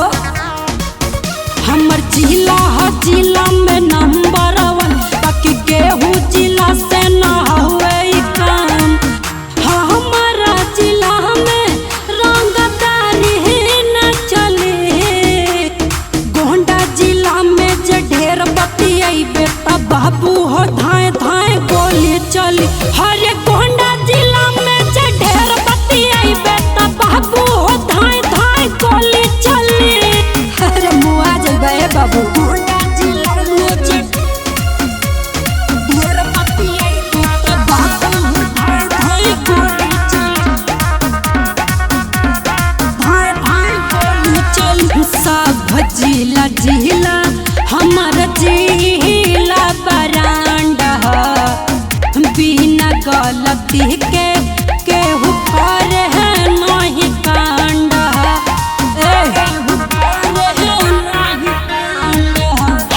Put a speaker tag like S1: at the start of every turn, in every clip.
S1: हो। हमर जिला है जिला में नंबर 1, बाकी केहू जिला से ना हुए काम। हमारा जिला में रंगदारी न चले। गोंडा जिला में जे ढेर बतियाइबे त बाबू हो धाए धाए गोली चली। हरे गोंडा जिला में जे ढेर बतियाइबे त बाबू हो धाए धाए गोली चली। अरे मुआ जइबे बाबू। गोंडा जिला में जे ढेर बतियाइबे त बाबू हो धाए धाए गोली चली। धाए धाए गोली चली। सब जिला जिला हमर जिला बरांडा बिना गलती के केहू करे है नहीं कांड।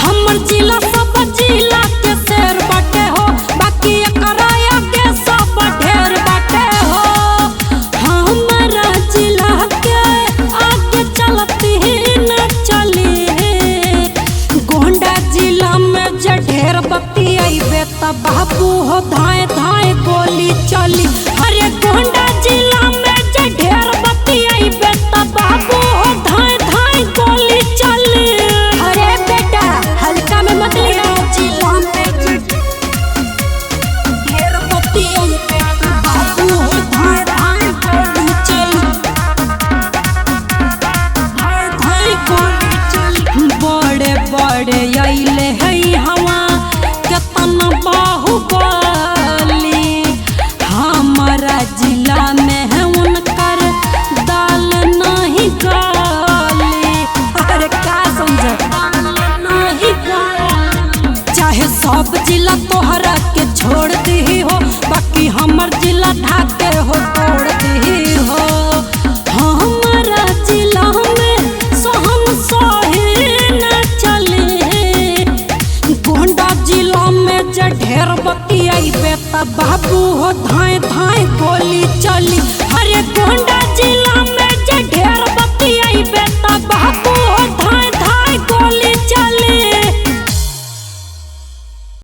S1: हमर जिला सब जिला के शेर बाटे हो, बाकी एकरा आगे सब ढेर बाटे हो। हमारा जिला के आगे चलती न चली। गोंडा जिला में जे ढेर बतियाइबे त बाबू हो धाए धाए गोली चली। अरे गोंडा जिला में जे ढेर बतियाइबे त बाबू हो धाए धाए गोली चली। अरे बेटा हल्का में मत लिया। जिला में जे ढेर बतियाइबे त बाबू हो धाए धाए गोली चली। धाए धाए गोली चली। बड़े बड़े अइले है हवा केतना बाहुबली। हमारा जिला में है उनकर दाल नहीं गाली। अरे का समझ नहीं गाली। चाहे सब जिला तोहरा के छोड़ दी हो, बाकी हमर जिला ढाके हो तोड़ दी।